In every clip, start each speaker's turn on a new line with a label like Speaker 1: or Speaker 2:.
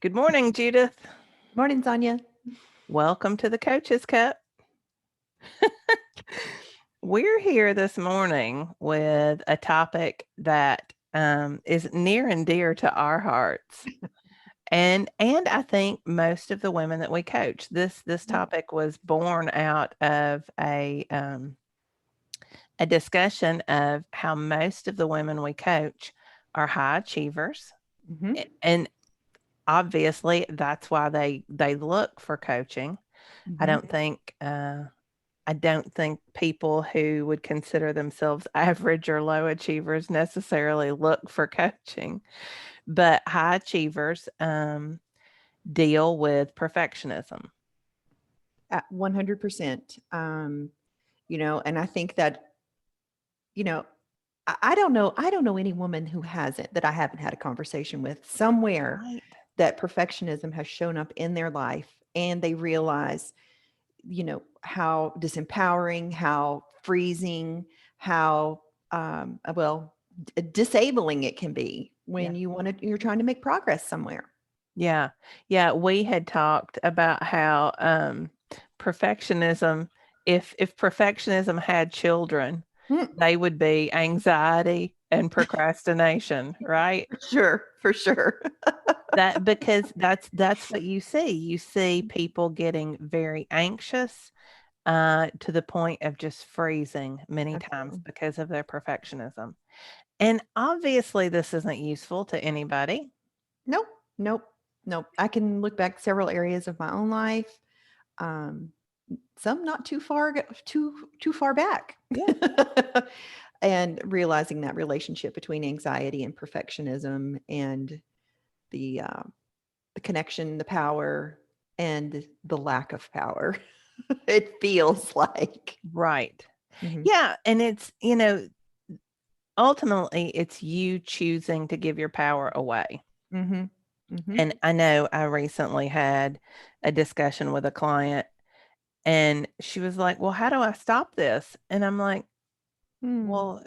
Speaker 1: Good morning, Judith.
Speaker 2: Morning, Sonya.
Speaker 1: Welcome to the Coach's Cup. We're here this morning with a topic that is near and dear to our hearts, and I think most of the women that we coach. This topic was born out of a discussion of how most of the women we coach are high achievers,
Speaker 2: Mm-hmm.
Speaker 1: and obviously that's why they look for coaching. I
Speaker 2: Mm-hmm.
Speaker 1: don't think I don't think people who would consider themselves average or low achievers necessarily look for coaching, but high achievers deal with perfectionism.
Speaker 2: At 100%. And I think that, you know, I don't know. I don't know any woman who hasn't that I haven't had a conversation with somewhere
Speaker 1: Right.
Speaker 2: that perfectionism has shown up in their life and they realize, how disempowering, how freezing, how, disabling it can be
Speaker 1: Yeah.
Speaker 2: when you're trying to make progress somewhere.
Speaker 1: Yeah. Yeah. We had talked about how perfectionism, if perfectionism had children,
Speaker 2: Mm,
Speaker 1: they would be anxiety and procrastination, right?
Speaker 2: for sure.
Speaker 1: That because that's what you see. You see people getting very anxious, to the point of just freezing many times
Speaker 2: Absolutely.
Speaker 1: because of their perfectionism. And obviously, this isn't useful to anybody.
Speaker 2: Nope, nope, nope. I can look back several areas of my own life. Um, some not too far back.
Speaker 1: Yeah.
Speaker 2: And realizing that relationship between anxiety and perfectionism and the uh, the connection, the power, and the lack of power. It feels like.
Speaker 1: Right.
Speaker 2: Mhm,
Speaker 1: Yeah. And ultimately, it's you choosing to give your power away.
Speaker 2: mhm, mhm,
Speaker 1: And I know I recently had a discussion with a client, and she was like, "Well, how do I stop this?" And I'm like,
Speaker 2: mm,
Speaker 1: "Well,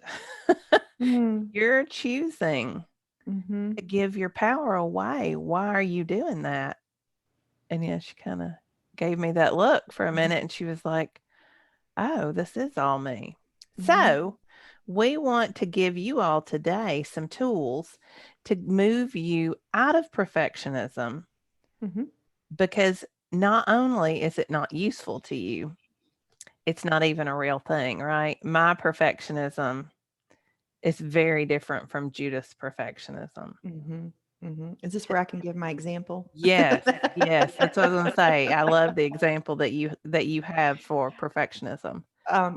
Speaker 2: mm,
Speaker 1: you're choosing
Speaker 2: mhm,
Speaker 1: to give your power away. Why are you doing that?" And yeah, she kind of gave me that look for a
Speaker 2: mhm,
Speaker 1: minute and she was like, "Oh, this is all me."
Speaker 2: mhm,
Speaker 1: So, we want to give you all today some tools to move you out of perfectionism,
Speaker 2: mhm.
Speaker 1: because not only is it not useful to you, it's not even a real thing, right? My perfectionism is very different from Judith's perfectionism.
Speaker 2: Mhm, mhm. Is this where I can give my example?
Speaker 1: Yes, yes, that's what I was gonna say. I love the example that you have for perfectionism.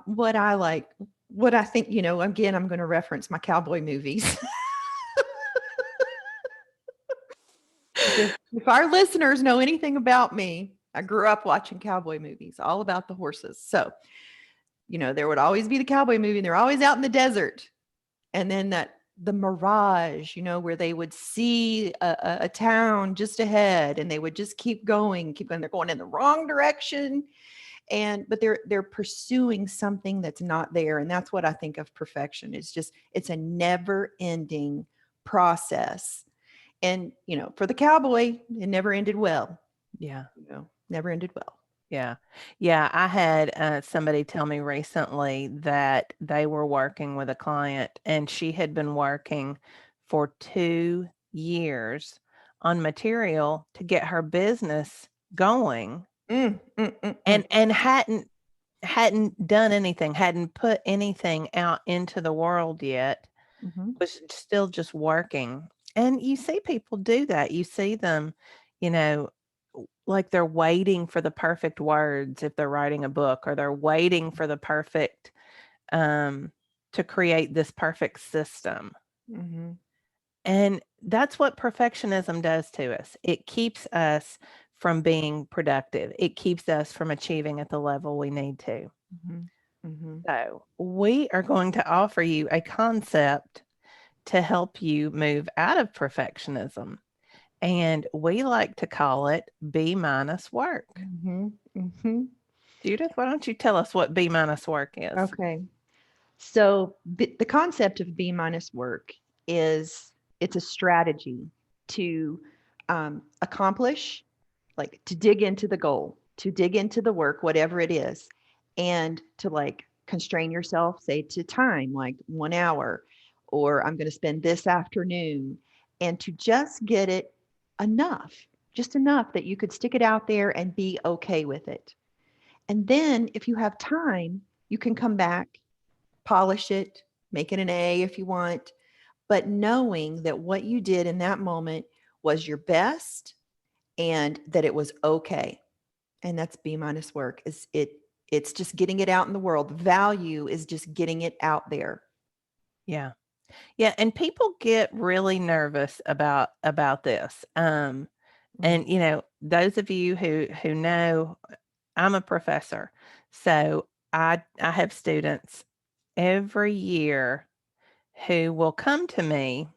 Speaker 2: What I like, what I think, again, I'm going to reference my cowboy movies. If our listeners know anything about me, I grew up watching cowboy movies, all about the horses. So, there would always be the cowboy movie, and they're always out in the desert. And then the mirage, where they would see a town just ahead and they would just keep going, keep going. They're going in the wrong direction. But they're pursuing something that's not there. And that's what I think of perfection. It's a never ending process. And for the cowboy, it never ended well.
Speaker 1: Yeah.
Speaker 2: Never ended well.
Speaker 1: Yeah. Yeah, I had, somebody tell me recently that they were working with a client, and she had been working for 2 years on material to get her business going,
Speaker 2: Mm, mm, mm, mm.
Speaker 1: and hadn't done anything, hadn't put anything out into the world yet,
Speaker 2: Mhm.
Speaker 1: was still just working. And you see people do that. You see them, you know, like they're waiting for the perfect words if they're writing a book, or they're waiting for the perfect, um, to create this perfect system.
Speaker 2: Mhm.
Speaker 1: And that's what perfectionism does to us. It keeps us from being productive. It keeps us from achieving at the level we need to.
Speaker 2: Mhm. Mhm.
Speaker 1: So, we are going to offer you a concept to help you move out of perfectionism. And we like to call it B minus work.
Speaker 2: Mhm. Mhm.
Speaker 1: Judith, why don't you tell us what B minus work is?
Speaker 2: Okay. So the concept of B minus work is it's a strategy to accomplish, like to dig into the goal, to dig into the work, whatever it is, and to like constrain yourself, say to time, like 1 hour, or I'm going to spend this afternoon, and to just get it enough, just enough that you could stick it out there and be okay with it. And then if you have time, you can come back, polish it, make it an A if you want, but knowing that what you did in that moment was your best and that it was okay. And that's B minus work. It's just getting it out in the world. Value is just getting it out there.
Speaker 1: Yeah. Yeah, and people get really nervous about this. And those of you who know, I'm a professor. So I have students every year who will come to me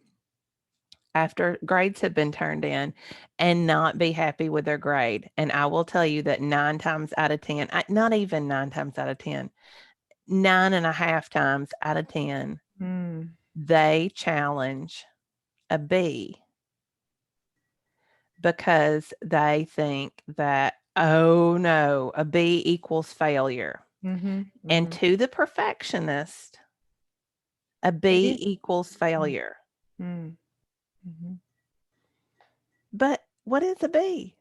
Speaker 1: after grades have been turned in and not be happy with their grade. And I will tell you that 9 times out of 10, not even 9 times out of 10, 9.5 times out of 10,
Speaker 2: Mm.
Speaker 1: they challenge a B because they think that, oh no, a B equals failure.
Speaker 2: Mm-hmm.
Speaker 1: And
Speaker 2: Mm-hmm.
Speaker 1: to the perfectionist, a
Speaker 2: It
Speaker 1: B
Speaker 2: is.
Speaker 1: equals failure.
Speaker 2: Mm. Mm-hmm.
Speaker 1: But what is a B?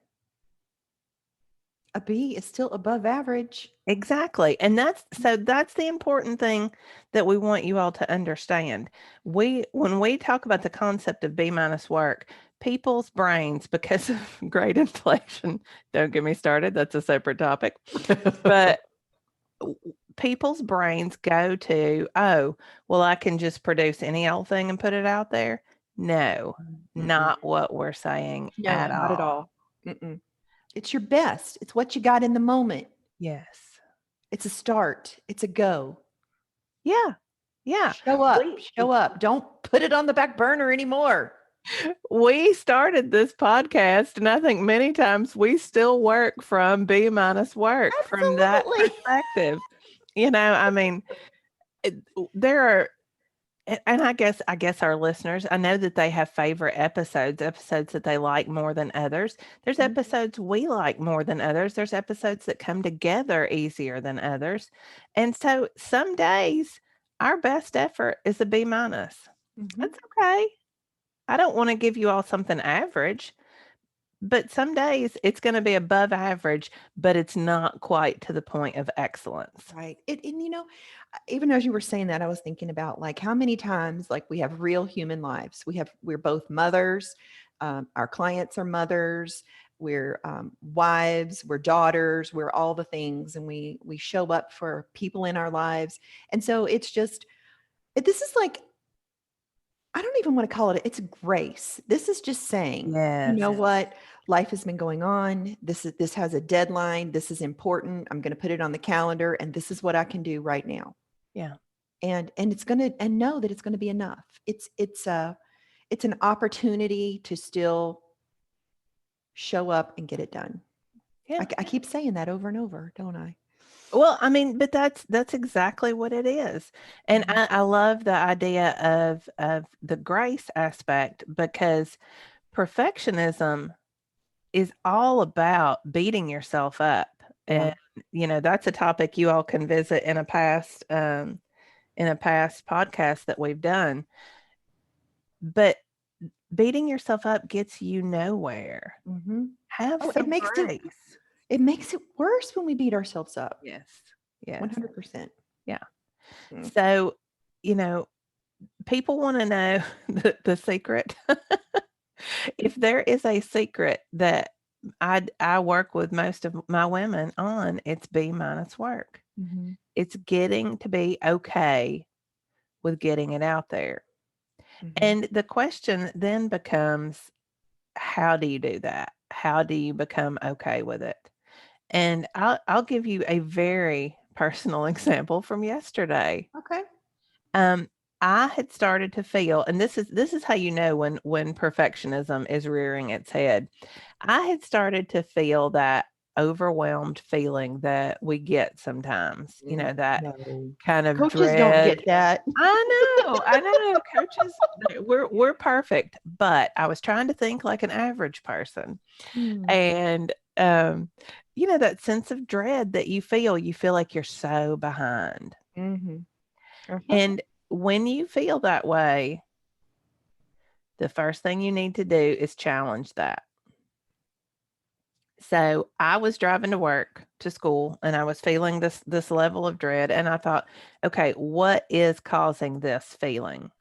Speaker 2: A B is still above average.
Speaker 1: Exactly. And that's the important thing that we want you all to understand. When we talk about the concept of B minus work, people's brains, because of grade inflation, don't get me started, that's a separate topic. But people's brains go to, oh, well, I can just produce any old thing and put it out there. No,
Speaker 2: Mm-mm.
Speaker 1: not what we're saying
Speaker 2: No,
Speaker 1: at
Speaker 2: not at
Speaker 1: all.
Speaker 2: all. Mm-mm. It's your best. It's what you got in the moment.
Speaker 1: Yes.
Speaker 2: It's a start. It's a go.
Speaker 1: Yeah. Yeah.
Speaker 2: Show up.
Speaker 1: We
Speaker 2: Show up. Don't put it on the back burner anymore.
Speaker 1: we started this podcast, and I think many times we still work from B minus work from that
Speaker 2: Absolutely.
Speaker 1: perspective. I mean, there are, and I guess our listeners, I know that they have favorite episodes that they like more than others. There's
Speaker 2: Mhm.
Speaker 1: episodes we like more than others. There's episodes that come together easier than others. And so some days our best effort is a B minus.
Speaker 2: Mhm.
Speaker 1: That's okay. I don't want to give you all something average, but some days it's going to be above average, but it's not quite to the point of excellence.
Speaker 2: Right. And even as you were saying that, I was thinking about like how many times like we have real human lives. We're both mothers. Our clients are mothers. We're wives. We're daughters. We're all the things, and we show up for people in our lives. And so it's just this is like I don't even want to call it, it's grace. This is just saying, you
Speaker 1: Yes.
Speaker 2: know what? Life has been going on. This has a deadline. This is important. I'm going to put it on the calendar and this is what I can do right now.
Speaker 1: Yeah.
Speaker 2: And it's going to and know that it's going to be enough. It's an opportunity to still show up and get it done.
Speaker 1: Yeah.
Speaker 2: I keep saying that over and over, don't I?
Speaker 1: Well, I mean, but that's exactly what it is. And
Speaker 2: Mhm.
Speaker 1: I love the idea of the grace aspect because perfectionism is all about beating yourself up.
Speaker 2: Yeah.
Speaker 1: And that's a topic you all can visit in a past podcast that we've done. But beating yourself up gets you nowhere.
Speaker 2: Hmm.
Speaker 1: Have
Speaker 2: Oh,
Speaker 1: some grace.
Speaker 2: it makes it worse when we beat ourselves up.
Speaker 1: Yes. Yes.
Speaker 2: 100%.
Speaker 1: Yeah.
Speaker 2: Mm.
Speaker 1: So, you know, people want to know the secret. If there is a secret that I work with most of my women on, it's B minus work.
Speaker 2: Mhm.
Speaker 1: It's getting to be okay with getting it out there.
Speaker 2: Mhm.
Speaker 1: And the question then becomes, how do you do that? How do you become okay with it? And I'll give you a very personal example from yesterday.
Speaker 2: Okay.
Speaker 1: Um, I had started to feel, and this is how you know when perfectionism is rearing its head. I had started to feel that, overwhelmed feeling that we get sometimes, that
Speaker 2: No.
Speaker 1: kind of
Speaker 2: Coaches don't
Speaker 1: dread.
Speaker 2: get that.
Speaker 1: I know, coaches, we're perfect, but I was trying to think like an average person.
Speaker 2: Mm.
Speaker 1: And, that sense of dread that you feel like you're so behind.
Speaker 2: Mhm. Uh-huh.
Speaker 1: And when you feel that way, the first thing you need to do is challenge that. So I was driving to school, and I was feeling this level of dread, and I thought, okay, what is causing this feeling?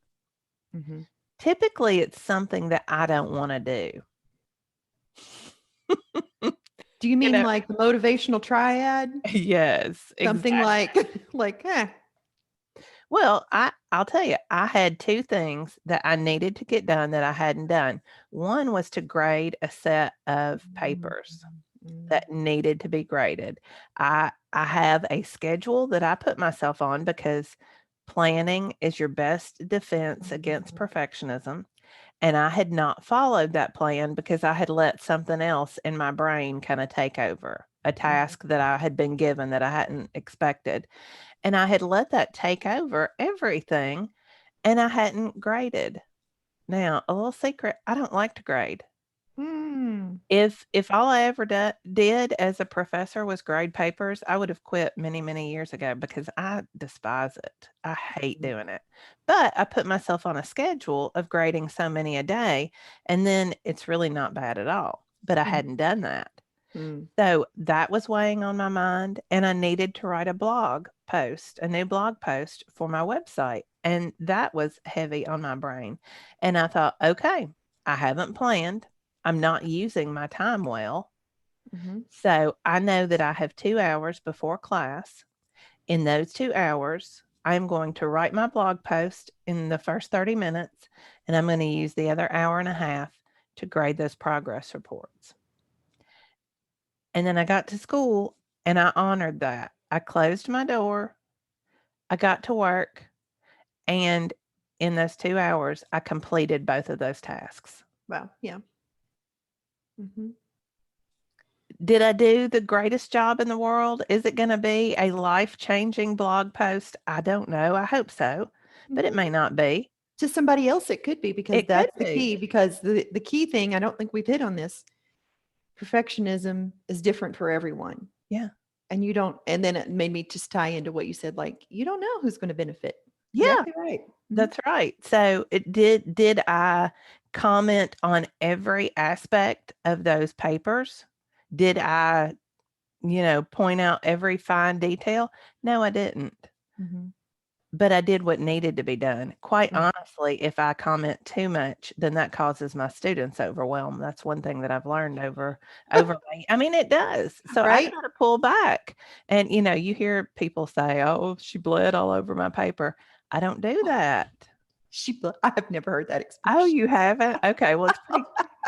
Speaker 2: Mhm.
Speaker 1: Typically, it's something that I don't want to do.
Speaker 2: Do you
Speaker 1: You
Speaker 2: mean
Speaker 1: know,
Speaker 2: like the motivational triad?
Speaker 1: yes,
Speaker 2: Something
Speaker 1: exactly.
Speaker 2: like, eh.
Speaker 1: Well, I'll tell you, I had 2 things that I needed to get done that I hadn't done. One was to grade a set of
Speaker 2: Mm,
Speaker 1: papers
Speaker 2: mm,
Speaker 1: that needed to be graded. I have a schedule that I put myself on because planning is your best defense against
Speaker 2: mhm,
Speaker 1: perfectionism, and I had not followed that plan because I had let something else in my brain kinda take over, a
Speaker 2: mhm,
Speaker 1: task that I had been given that I hadn't expected, and I had let that take over everything, and I hadn't graded. Now, a little secret, I don't like to grade.
Speaker 2: mm,
Speaker 1: If all I ever did as a professor was grade papers, I would have quit many, many years ago because I despise it. I hate
Speaker 2: mm,
Speaker 1: doing it. But I put myself on a schedule of grading so many a day, and then it's really not bad at all. But I
Speaker 2: mm,
Speaker 1: hadn't done that.
Speaker 2: mm,
Speaker 1: So that was weighing on my mind, and I needed to write a new blog post for my website. And that was heavy on my brain. And I thought, okay, I haven't planned. I'm not using my time well.
Speaker 2: mhm,
Speaker 1: So I know that I have 2 hours before class. In those 2 hours, I'm going to write my blog post in the first 30 minutes, and I'm going to use the other hour and a half to grade those progress reports. And then I got to school and I honored that. I closed my door, I got to work, and in those 2 hours, I completed both of those tasks.
Speaker 2: wow, yeah, mhm,
Speaker 1: Did I do the greatest job in the world? Is it gonna be a life-changing blog post? I don't know. I hope so, but it
Speaker 2: mhm.
Speaker 1: may not be.
Speaker 2: To somebody else, it could be because
Speaker 1: It could
Speaker 2: that's the
Speaker 1: be.
Speaker 2: key. Because the key thing, I don't think we've hit on this. Perfectionism is different for everyone,
Speaker 1: Yeah.
Speaker 2: and you don't. And then it made me just tie into what you said. Like you don't know who's going to benefit.
Speaker 1: Yeah,
Speaker 2: Exactly right. Mhm,
Speaker 1: that's right. So, it did I comment on every aspect of those papers? Did I point out every fine detail? No, I didn't.
Speaker 2: mhm,
Speaker 1: But I did what needed to be done. Quite
Speaker 2: mm.
Speaker 1: honestly, if I comment too much, then that causes my students overwhelm. That's one thing that I've learned I mean, it does. So I
Speaker 2: Right?
Speaker 1: try to pull back. And you hear people say, "Oh, she bled all over my paper." I don't do that.
Speaker 2: I have never heard that
Speaker 1: Oh,
Speaker 2: expression.
Speaker 1: you haven't? Okay, well, it's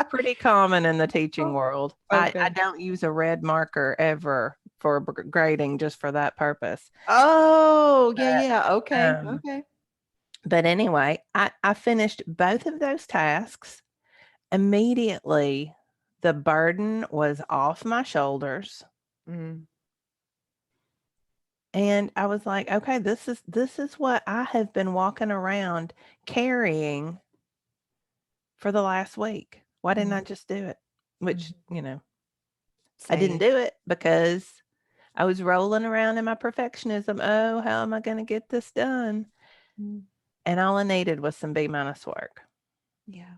Speaker 1: pretty common in the teaching world. I
Speaker 2: Okay.
Speaker 1: don't use a red marker ever for grading just for that purpose.
Speaker 2: Oh, yeah,
Speaker 1: But,
Speaker 2: yeah. Okay.
Speaker 1: um
Speaker 2: Okay.
Speaker 1: but anyway, I finished both of those tasks. Immediately, the burden was off my shoulders,
Speaker 2: Mm,
Speaker 1: and I was like, "Okay, this is what I have been walking around carrying for the last week. Why didn't
Speaker 2: mm,
Speaker 1: I just do it?" Which,
Speaker 2: mhm.
Speaker 1: I didn't
Speaker 2: Same.
Speaker 1: do it because I was rolling around in my perfectionism. "Oh, how am I gonna get this done?"
Speaker 2: Mm,
Speaker 1: And all I needed was some B minus work.
Speaker 2: yeah.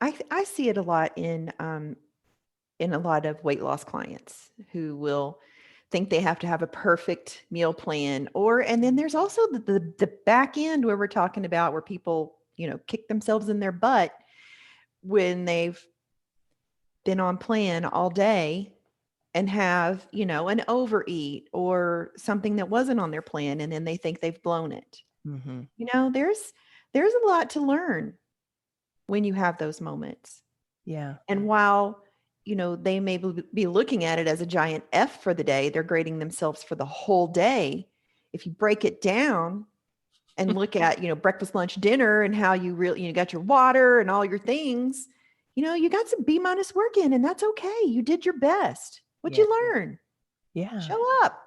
Speaker 2: I see it a lot in a lot of weight loss clients who will think they have to have a perfect meal plan. Or and then there's also the back end where we're talking about where people, kick themselves in their butt when they've been on plan all day and have, an overeat or something that wasn't on their plan, and then they think they've blown it.
Speaker 1: Mhm.
Speaker 2: There's a lot to learn when you have those moments.
Speaker 1: Yeah.
Speaker 2: And while, they may be looking at it as a giant F for the day, they're grading themselves for the whole day. If you break it down and look at, breakfast, lunch, dinner, and how you really, got your water and all your things, you got some B minus work in, and that's okay. You did your best. What'd
Speaker 1: Yeah.
Speaker 2: you learn?
Speaker 1: Yeah.
Speaker 2: Show up.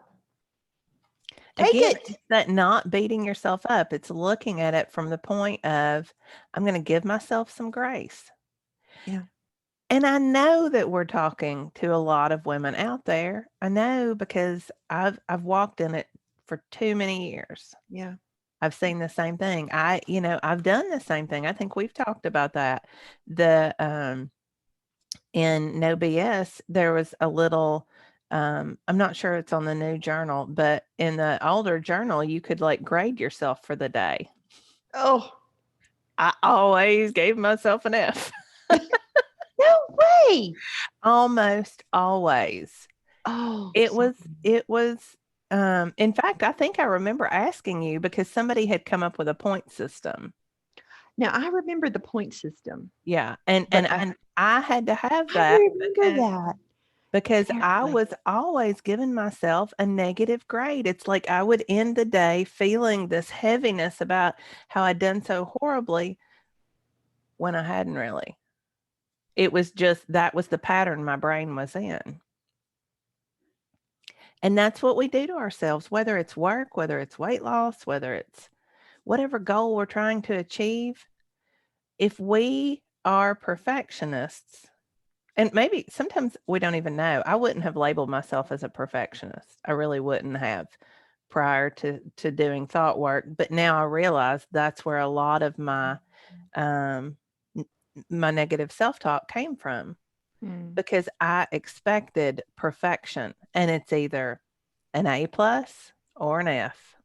Speaker 2: Take
Speaker 1: Again,
Speaker 2: it.
Speaker 1: it's that not beating yourself up. It's looking at it from the point of, I'm going to give myself some grace.
Speaker 2: Yeah.
Speaker 1: And I know that we're talking to a lot of women out there. I know because I've walked in it for too many years.
Speaker 2: Yeah.
Speaker 1: I've seen the same thing. I've done the same thing. I think we've talked about that. The In No BS, there was a little I'm not sure it's on the new journal, but in the older journal, you could like grade yourself for the day.
Speaker 2: Oh,
Speaker 1: I always gave myself an F.
Speaker 2: no way.
Speaker 1: Almost always.
Speaker 2: Oh,
Speaker 1: It
Speaker 2: so
Speaker 1: was it was in fact, I think I remember asking you because somebody had come up with a point system.
Speaker 2: now I remember the point system,
Speaker 1: Yeah, and
Speaker 2: but I
Speaker 1: I had to have
Speaker 2: I
Speaker 1: that
Speaker 2: remember that
Speaker 1: because I
Speaker 2: apparently.
Speaker 1: was always giving myself a negative grade. It's like I would end the day feeling this heaviness about how I'd done so horribly when I hadn't really. It was just that was the pattern my brain was in. And that's what we do to ourselves, whether it's work, whether it's weight loss, whether it's whatever goal we're trying to achieve. If we are perfectionists, and maybe sometimes we don't even know. I wouldn't have labeled myself as a perfectionist. I really wouldn't have prior to doing thought work. But now I realize that's where a lot of um, my negative self talk came from
Speaker 2: Mm,
Speaker 1: because I expected perfection, and it's either an A plus or an F,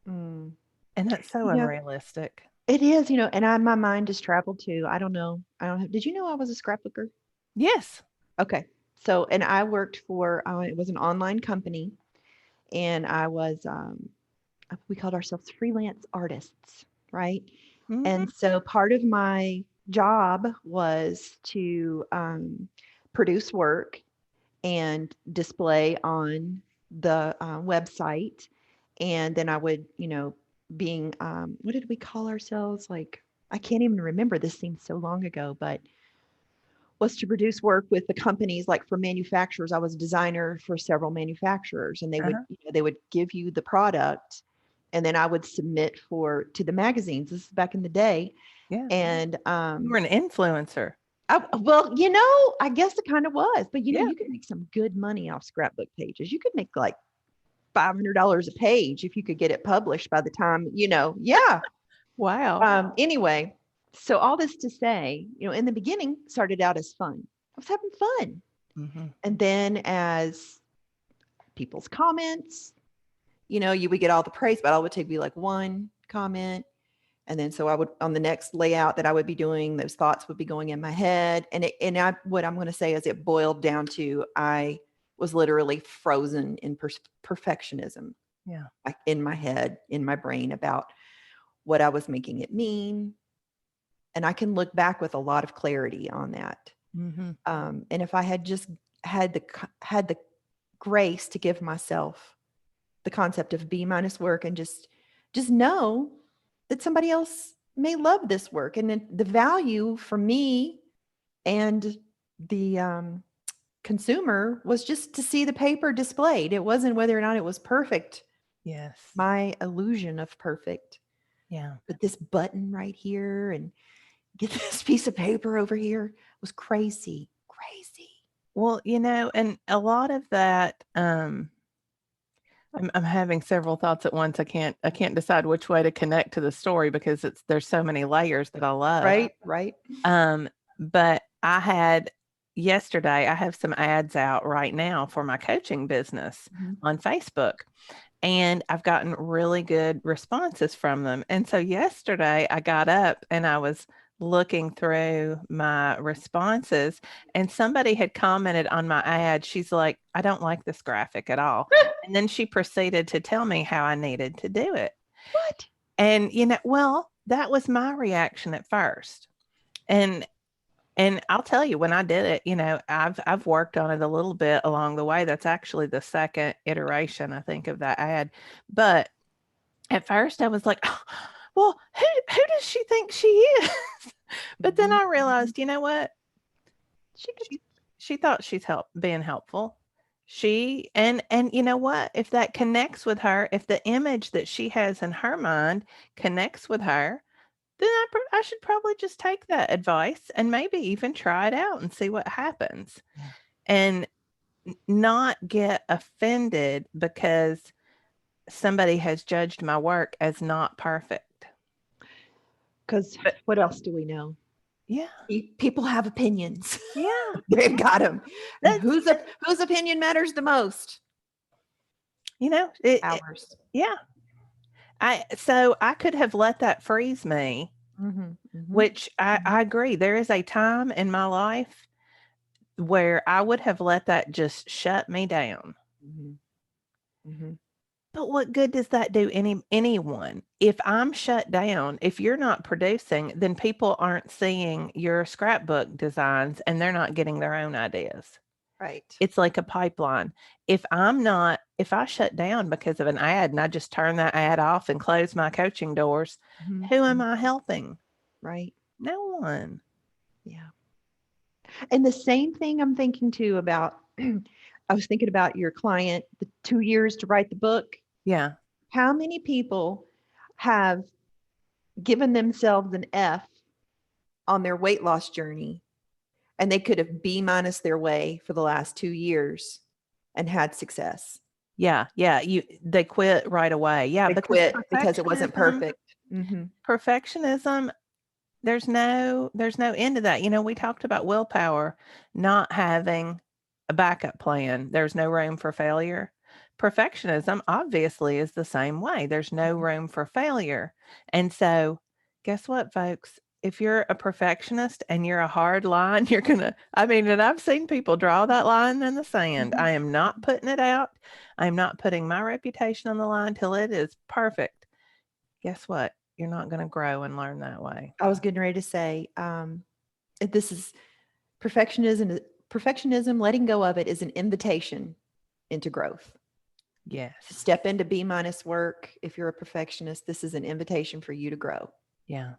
Speaker 2: mm.
Speaker 1: and that's so
Speaker 2: You know,
Speaker 1: unrealistic.
Speaker 2: it is, and my mind has traveled too. I don't know. I don't have, did you know I was a scrapbooker?
Speaker 1: Yes.
Speaker 2: Okay. So, and I worked for, it was an online company, and I was, we called ourselves freelance artists, right?
Speaker 1: Hmm.
Speaker 2: And so part of my job was to produce work and display on the website. And then I would, being, what did we call ourselves? Like, I can't even remember. This seems so long ago, but was to produce work with the companies like for manufacturers. I was a designer for several manufacturers, and
Speaker 1: Uh-huh.
Speaker 2: they would give you the product, and then I would submit for to the magazines. This is back in the day.
Speaker 1: Yeah.
Speaker 2: And
Speaker 1: You were an influencer.
Speaker 2: well, I guess it kind of was, but
Speaker 1: Yeah.
Speaker 2: you could make some good money off scrapbook pages. You could make like $500 a page if you could get it published by the time, yeah.
Speaker 1: Wow.
Speaker 2: Anyway, so all this to say, in the beginning started out as fun. I was having fun.
Speaker 1: Hmm.
Speaker 2: And then as people's comments, you would get all the praise, but all it would take be like one comment. And then so I would on the next layout that I would be doing, those thoughts would be going in my head. What I'm going to say is it boiled down to I was literally frozen in perfectionism,
Speaker 1: Yeah.
Speaker 2: like in my head, in my brain about what I was making it mean. And I can look back with a lot of clarity on that.
Speaker 1: Hmm.
Speaker 2: And if I had just had the grace to give myself the concept of B minus work and just know that somebody else may love this work, and the value for me and the consumer was just to see the paper displayed. It wasn't whether or not it was perfect,
Speaker 1: Yes.
Speaker 2: my illusion of perfect.
Speaker 1: Yeah.
Speaker 2: But this button right here and get this piece of paper over here was crazy, crazy.
Speaker 1: Well, and a lot of that, I'm having several thoughts at once. I can't decide which way to connect to the story because there's so many layers that I love.
Speaker 2: Right, right.
Speaker 1: Um, but yesterday, I have some ads out right now for my coaching business
Speaker 2: Mhm.
Speaker 1: on Facebook, and I've gotten really good responses from them. And so yesterday I got up and I was looking through my responses, and somebody had commented on my ad. She's like, I don't like this graphic at all. And then she proceeded to tell me how I needed to do it.
Speaker 2: What?
Speaker 1: And, well, that was my reaction at first. And I'll tell you, when I did it, I've worked on it a little bit along the way. That's actually the second iteration, I think, of that ad. But at first, I was like, "Oh, well, who does she think she is?" But then
Speaker 2: Mhm.
Speaker 1: I realized, you know what?
Speaker 2: She could
Speaker 1: She she thought she's being helpful, And you know what? If that connects with her, if the image that she has in her mind connects with her, then I should probably just take that advice and maybe even try it out and see what happens.
Speaker 2: Yeah.
Speaker 1: And not get offended because somebody has judged my work as not perfect.
Speaker 2: Because
Speaker 1: But
Speaker 2: what else do we know?
Speaker 1: yeah,
Speaker 2: People have opinions.
Speaker 1: yeah,
Speaker 2: They've got them. And
Speaker 1: that's
Speaker 2: whose opinion matters the most?
Speaker 1: you know,
Speaker 2: Ours.
Speaker 1: yeah. So I could have let that freeze me,
Speaker 2: Mhm, mhm,
Speaker 1: which I agree. There is a time in my life where I would have let that just shut me down.
Speaker 2: mhm, mhm.
Speaker 1: But what good does that do anyone? If I'm shut down, if you're not producing, then people aren't seeing your scrapbook designs and they're not getting their own ideas.
Speaker 2: Right.
Speaker 1: It's like a pipeline. If I shut down because of an ad and I just turn that ad off and close my coaching doors,
Speaker 2: Mhm,
Speaker 1: who am
Speaker 2: mhm.
Speaker 1: I helping?
Speaker 2: Right.
Speaker 1: No one.
Speaker 2: Yeah. And the same thing I'm thinking too about, I was thinking about your client, the 2 years to write the book.
Speaker 1: Yeah.
Speaker 2: How many people have given themselves an F on their weight loss journey and they could have B minus their way for the last 2 years and had success?
Speaker 1: Yeah. Yeah. They quit right away. Yeah,
Speaker 2: They
Speaker 1: because
Speaker 2: quit because it wasn't perfect.
Speaker 1: perfectionism, there's no end to that. We talked about willpower not having a backup plan. There's no room for failure. Perfectionism obviously is the same way. There's no room for failure. And so, guess what, folks? If you're a perfectionist and you're a hard line, and I've seen people draw that line in the sand.
Speaker 2: Mhm.
Speaker 1: I am not putting it out. I'm not putting my reputation on the line till it is perfect. Guess what? You're not going to grow and learn that way.
Speaker 2: I was getting ready to say, this is perfectionism. Perfectionism, letting go of it is an invitation into growth. To
Speaker 1: Yes.
Speaker 2: step into B minus work, if you're a perfectionist, this is an invitation for you to grow.
Speaker 1: Yeah.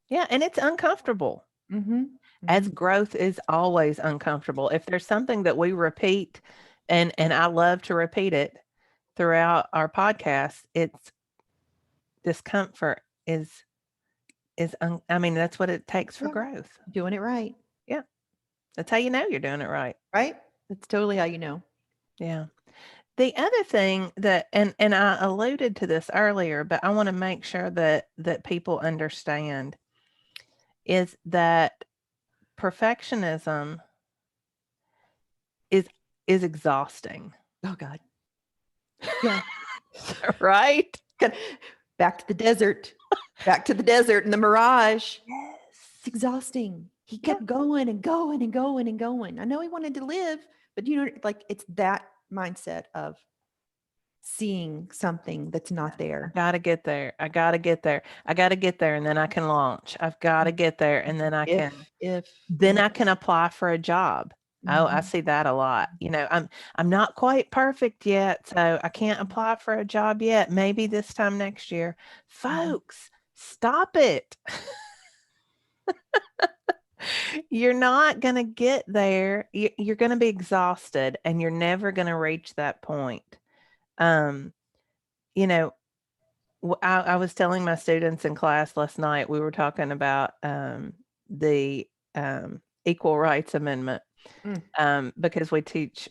Speaker 1: Yeah, and it's uncomfortable,
Speaker 2: Mm-hmm.
Speaker 1: as
Speaker 2: Mm-hmm.
Speaker 1: growth is always uncomfortable. If there's something that we repeat, and I love to repeat it throughout our podcast, it's discomfort that's what it takes for
Speaker 2: Yeah,
Speaker 1: growth.
Speaker 2: doing it right.
Speaker 1: Yeah, that's how you know you're doing it right.
Speaker 2: Right? That's totally how you know.
Speaker 1: Yeah. The other thing that and I alluded to this earlier, but I wanna make sure that people understand is that perfectionism is is exhausting.
Speaker 2: Oh God.
Speaker 1: Yeah. Right?
Speaker 2: Back to the desert. Back to the desert and the mirage. It's
Speaker 1: Yes.
Speaker 2: exhausting. He
Speaker 1: Yeah.
Speaker 2: kept going and going and going and going. I know he wanted to live, but like it's that mindset of seeing something that's not
Speaker 1: I
Speaker 2: there.
Speaker 1: gotta get there. I gotta get there. I gotta get there and then I can launch. I've gotta get there and then I can
Speaker 2: If,
Speaker 1: then I can apply for a job. Oh, I
Speaker 2: mhm,
Speaker 1: see that a lot. I'm not quite perfect yet, so I can't apply for a job yet. Maybe this time next year.
Speaker 2: mhm,
Speaker 1: Folks, stop it. You're not gonna get there. You're gonna be exhausted and you're never gonna reach that point. Um, you know, I was telling my students in class last night, we were talking about the Equal Rights Amendment,
Speaker 2: mm,
Speaker 1: because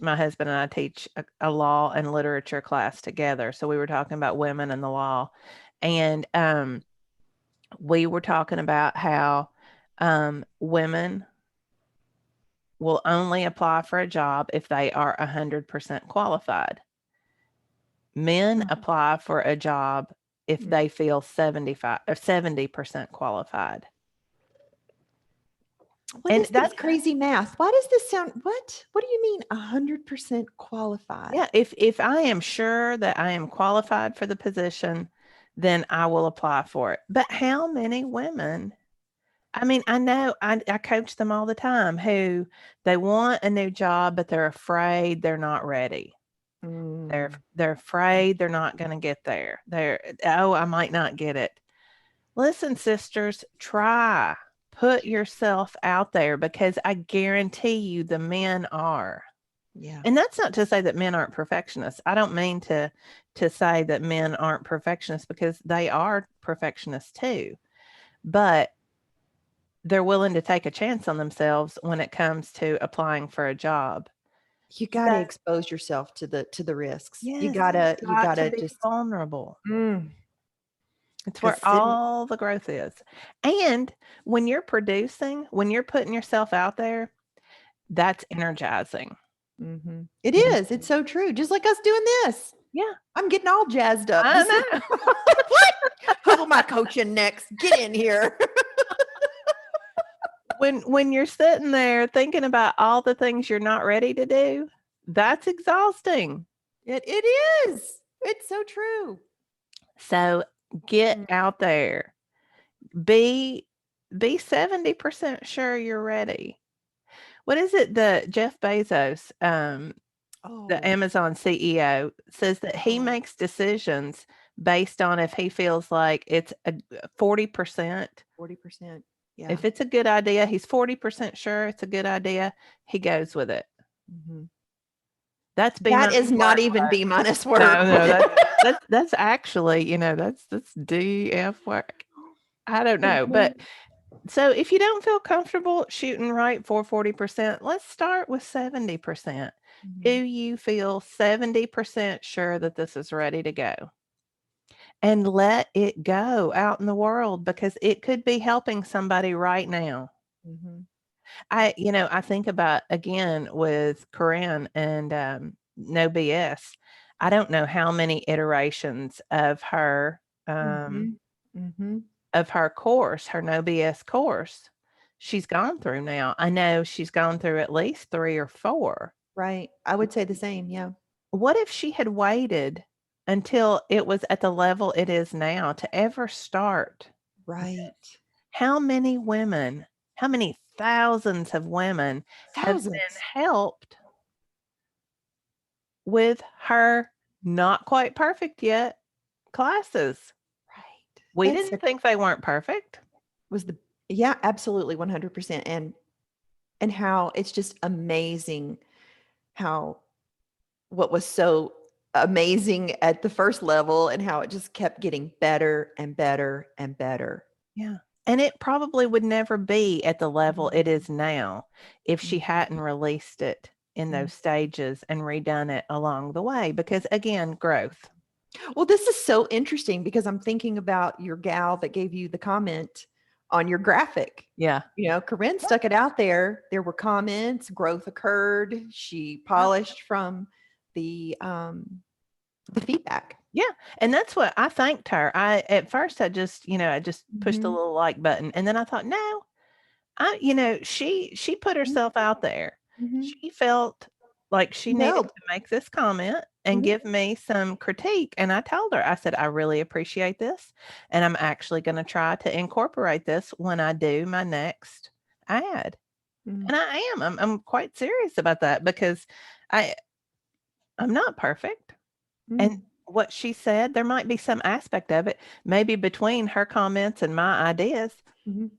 Speaker 1: my husband and I teach a law and literature class together. So we were talking about women and the law. And we were talking about how women will only apply for a job if they are 100% qualified. Men
Speaker 2: mm,
Speaker 1: apply for a job if
Speaker 2: mm.
Speaker 1: they feel 75 or 70% qualified.
Speaker 2: What
Speaker 1: And
Speaker 2: is this
Speaker 1: that
Speaker 2: crazy math? Why does this sound? What do you mean 100% qualified?
Speaker 1: Yeah, if I am sure that I am qualified for the position, then I will apply for it. But how many women, I know I coach them all the time who they want a new job, but they're afraid they're not ready. They're
Speaker 2: Mm,
Speaker 1: they're afraid they're not going to get there. Oh, I might not get it. Listen, sisters, try. Put yourself out there because I guarantee you the men are.
Speaker 2: Yeah.
Speaker 1: And that's not to say that men aren't perfectionists. I don't mean to say that men aren't perfectionists, because they are perfectionists too. But they're willing to take a chance on themselves when it comes to applying for a job.
Speaker 2: You
Speaker 1: So,
Speaker 2: gotta expose yourself to the risks. You
Speaker 1: yes,
Speaker 2: gotta
Speaker 1: you've
Speaker 2: you
Speaker 1: got to
Speaker 2: gotta
Speaker 1: be
Speaker 2: just
Speaker 1: vulnerable.
Speaker 2: mm,
Speaker 1: It's
Speaker 2: 'cause
Speaker 1: where
Speaker 2: sitting
Speaker 1: all the growth is. And when you're producing, when you're putting yourself out there, that's energizing.
Speaker 2: mhm. It
Speaker 1: When
Speaker 2: is, it's so true, just like us doing this.
Speaker 1: Yeah,
Speaker 2: I'm getting all jazzed up.
Speaker 1: I
Speaker 2: This is
Speaker 1: know.
Speaker 2: what? Who am I coaching next? Get in here.
Speaker 1: When you're sitting there thinking about all the things you're not ready to do, that's exhausting.
Speaker 2: It is. It's so true.
Speaker 1: So get
Speaker 2: Mm.
Speaker 1: out there. Be be 70% sure you're ready. What is it that Jeff Bezos, the
Speaker 2: Oh,
Speaker 1: Amazon CEO, says that he
Speaker 2: oh,
Speaker 1: makes decisions based on if he feels like it's a 40%.
Speaker 2: 40%. Yeah.
Speaker 1: If it's a good idea, he's 40% sure it's a good idea, he goes with it.
Speaker 2: Mhm.
Speaker 1: That's B
Speaker 2: That
Speaker 1: minus
Speaker 2: is not
Speaker 1: work.
Speaker 2: even B minus
Speaker 1: No,
Speaker 2: work.
Speaker 1: no, that's actually, that's DF work. I don't know, but
Speaker 2: Mhm.
Speaker 1: so if you don't feel comfortable shooting right for 40%, let's start with 70%. Do
Speaker 2: Mhm.
Speaker 1: you feel 70% sure that this is ready to go? And let it go out in the world, because it could be helping somebody right now.
Speaker 2: Mhm.
Speaker 1: I think about, again, with Corinne and No BS. I don't know how many iterations
Speaker 2: Mhm. Mhm.
Speaker 1: of her course, her No BS course, she's gone through now. I know she's gone through at least 3 or 4.
Speaker 2: Right. I would say the same. Yeah.
Speaker 1: What if she had waited until it was at the level it is now to ever start?
Speaker 2: Right.
Speaker 1: How many women, how many thousands of women have been
Speaker 2: Thousands.
Speaker 1: helped with her not quite perfect yet classes?
Speaker 2: Right.
Speaker 1: We
Speaker 2: That's
Speaker 1: didn't think they weren't perfect.
Speaker 2: was the yeah, absolutely 100%. And how it's just amazing how what was so amazing at the first level and how it just kept getting better and better and better.
Speaker 1: Yeah. And it probably would never be at the level
Speaker 2: Mhm.
Speaker 1: it is now if she
Speaker 2: Mhm.
Speaker 1: hadn't released it in
Speaker 2: Mhm.
Speaker 1: those stages and redone it along the way, because again, growth.
Speaker 2: Well, this is so interesting because I'm thinking about your gal that gave you the comment on your graphic.
Speaker 1: Yeah.
Speaker 2: Corinne stuck it out there. There were comments, growth occurred. She
Speaker 1: Yeah.
Speaker 2: polished from the feedback.
Speaker 1: Yeah, and that's what I thanked her. At first I just pushed the
Speaker 2: Mhm.
Speaker 1: little like button, and then I thought, "No, she put
Speaker 2: Mhm.
Speaker 1: herself out there.
Speaker 2: Mhm.
Speaker 1: She felt like she
Speaker 2: She
Speaker 1: needed
Speaker 2: bailed.
Speaker 1: to make this comment and
Speaker 2: Mhm.
Speaker 1: give me some critique, and I told her, I said, "I really appreciate this, and I'm actually gonna try to incorporate this when I do my next ad."
Speaker 2: Mhm.
Speaker 1: And I am. I'm quite serious about that, because I I'm not perfect. And
Speaker 2: Mm.
Speaker 1: what she said, there might be some aspect of it, maybe between her comments and my ideas,
Speaker 2: Mhm.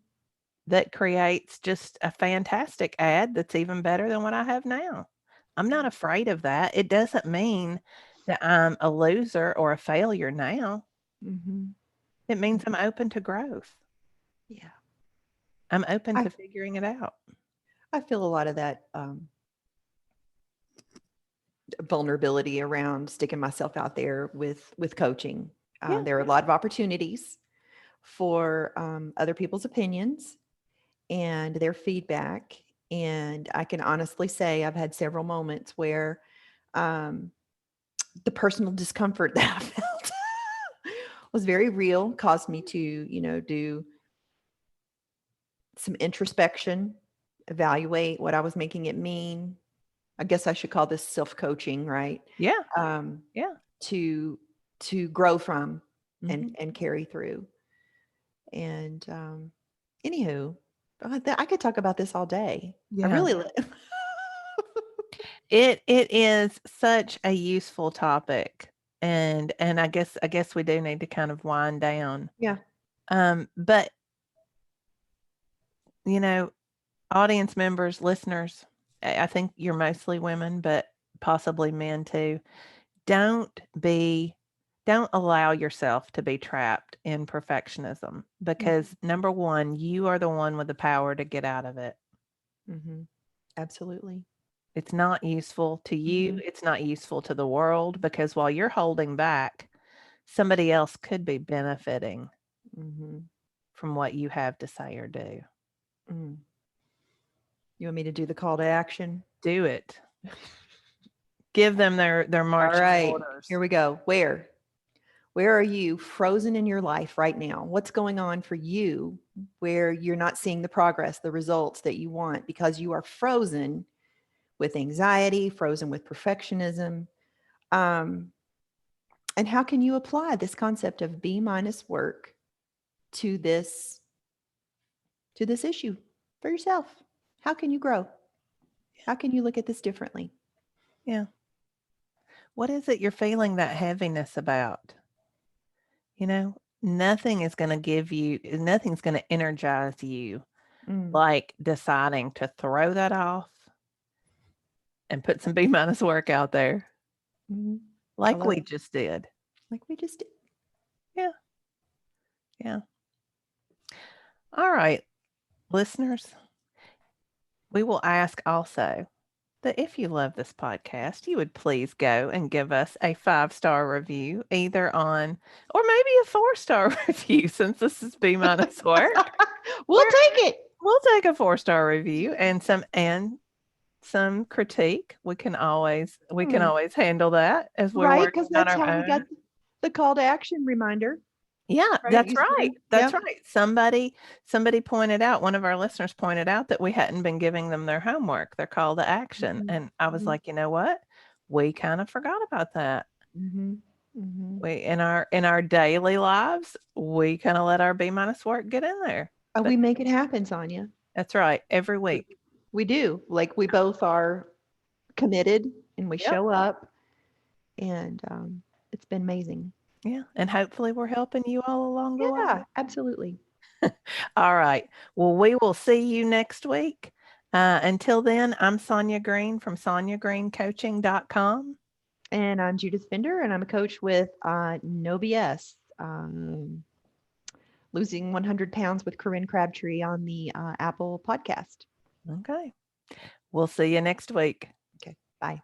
Speaker 1: that creates just a fantastic ad that's even better than what I have now. I'm not afraid of that. It doesn't mean that I'm a loser or a failure now.
Speaker 2: Mhm.
Speaker 1: It means
Speaker 2: Mhm.
Speaker 1: I'm open to growth.
Speaker 2: Yeah.
Speaker 1: I'm open
Speaker 2: I
Speaker 1: to figuring it out.
Speaker 2: I feel a lot of that vulnerability around sticking myself out there with coaching.
Speaker 1: Yeah.
Speaker 2: There are a lot of opportunities for other people's opinions and their feedback. And I can honestly say I've had several moments where um, the personal discomfort that I felt was very real, caused me to, do some introspection, evaluate what I was making it mean. I guess I should call this self coaching, right?
Speaker 1: Yeah.
Speaker 2: Um,
Speaker 1: Yeah.
Speaker 2: to to grow from and
Speaker 1: Mhm.
Speaker 2: and carry through. And anywho, I could talk about this all day. I
Speaker 1: Yeah.
Speaker 2: really
Speaker 1: It is such a useful topic, and I guess we do need to kind of wind down.
Speaker 2: yeah.
Speaker 1: But, you know, audience members, listeners, I think you're mostly women, but possibly men too. Don't be don't allow yourself to be trapped in perfectionism
Speaker 2: Mhm.
Speaker 1: because number 1, you are the one with the power to get out of it.
Speaker 2: Mhm. Absolutely.
Speaker 1: It's not useful to you,
Speaker 2: Mhm.
Speaker 1: it's not useful to the world because while you're holding back, somebody else could be benefiting
Speaker 2: Mhm.
Speaker 1: from what you have to say or do.
Speaker 2: Mm. You want me to do the call to action?
Speaker 1: Do it. Give them their
Speaker 2: All
Speaker 1: marching
Speaker 2: right. Here
Speaker 1: orders.
Speaker 2: we go. Where? Where are you frozen in your life right now? What's going on for you where you're not seeing the progress, the results that you want because you are frozen with anxiety, frozen with perfectionism? Um, and how can you apply this concept of B minus work to this issue for yourself? How can you grow? How can you look at this differently?
Speaker 1: Yeah. What is it you're feeling that heaviness about? You know, nothing's going to energize you
Speaker 2: Mm,
Speaker 1: like deciding to throw that off and put some B minus work out there
Speaker 2: mhm. I
Speaker 1: like
Speaker 2: love
Speaker 1: we
Speaker 2: it.
Speaker 1: just did.
Speaker 2: Like we just did.
Speaker 1: Yeah. Yeah. All right, listeners, we will ask also that if you love this podcast, you would please go and give us a 5-star review, either on, or maybe a 4-star review since this is B minus work.
Speaker 2: We'll
Speaker 1: We're,
Speaker 2: take it.
Speaker 1: we'll take a 4-star review and some critique. We can
Speaker 2: Hmm.
Speaker 1: always handle that as we're
Speaker 2: Right, because
Speaker 1: working on
Speaker 2: that's
Speaker 1: our
Speaker 2: how we got
Speaker 1: own.
Speaker 2: the call to action reminder,
Speaker 1: Yeah,
Speaker 2: right?
Speaker 1: that's
Speaker 2: You
Speaker 1: right.
Speaker 2: said,
Speaker 1: That's
Speaker 2: yep.
Speaker 1: right. Somebody pointed out, one of our listeners pointed out that we hadn't been giving them their homework, their call to action.
Speaker 2: Mhm,
Speaker 1: And I was
Speaker 2: mhm,
Speaker 1: like, you know what? We kind of forgot about that.
Speaker 2: mhm, mhm.
Speaker 1: We in our daily lives, we kind of let our B minus work get in there. But
Speaker 2: We make it happen, Sonya.
Speaker 1: that's right. Every
Speaker 2: We
Speaker 1: week.
Speaker 2: we do. Like we both are committed and we
Speaker 1: Yep.
Speaker 2: show up, and it's been amazing.
Speaker 1: Yeah. And hopefully we're helping you all along the way.
Speaker 2: Yeah, absolutely.
Speaker 1: All right. Well, we will see you next week. Until then, I'm Sonya Green from SonyaGreenCoaching.com.
Speaker 2: And I'm Judith Fender, and I'm a coach with No BS, losing 100 pounds with Corinne Crabtree on the Apple podcast.
Speaker 1: Okay. We'll see you next week.
Speaker 2: Okay, bye.